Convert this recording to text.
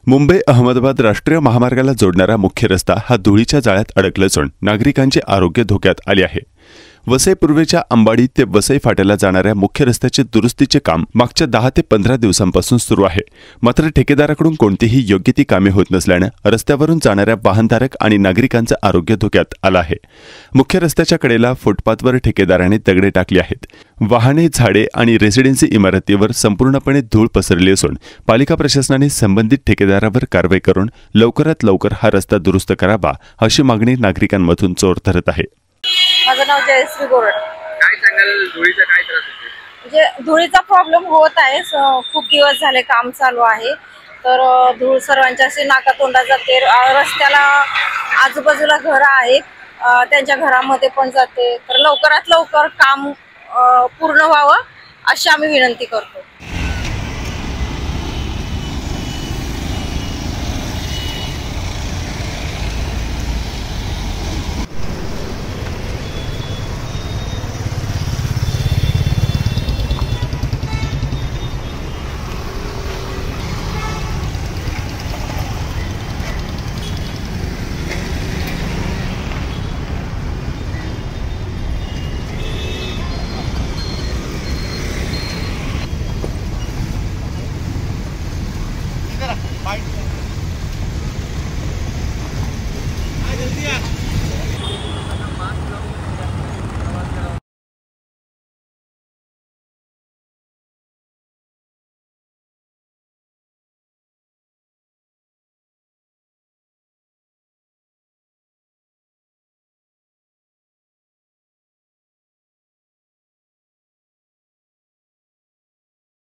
मुंबई अहमदाबाद राष्ट्रीय महामार्गाला जोडणारा मुख्य रस्ता हा धुळीच्या जाळ्यात अडकला असून नागरिकांचे आरोग्य धोक्यात आले आहे। वसई पूर्वेच्या अंबाडी ते वसई फाट्याला जाणाऱ्या मुख्य रस्त्याचे दुरुस्तीचे काम मागच्या 10 ते 15 दिवसांपासून सुरू आहे। मात्र ठेकेदाराकडून कोणतीही योग्य ती कामे होत नसल्याने रस्त्यावरून जाणाऱ्या वाहनधारक आणि नागरिकांचे आरोग्य धोक्यात आले आहे। मुख्य रस्त्याच्या कडेला फुटपाथवर ठेकेदाराने दगडे टाकली आहेत। वाहने, झाडे आणि रेसिडेन्सी इमारतीवर संपूर्णपणे धूळ पसरली असून पालिका प्रशासनाने संबंधित ठेकेदारावर कारवाई करून लवकरात लवकर हा रस्ता दुरुस्त करावा अशी मागणी नागरिकांमधून जोर धरत आहे। माझं नाव जयश्री गोरड। काय सांगाल, धुळीचा काय त्रास होतो? म्हणजे धुळीचा प्रॉब्लेम होत आहे, खूप दिवस झाले काम चालू आहे। तर धूळ सर्वांच्या अशी नाकातोंडात जाते, रस्त्याला आजूबाजूला घरं आहेत, त्यांच्या घरामध्ये पण जाते। तर लवकरात लवकर काम पूर्ण व्हावं अशी आम्ही विनंती करतो।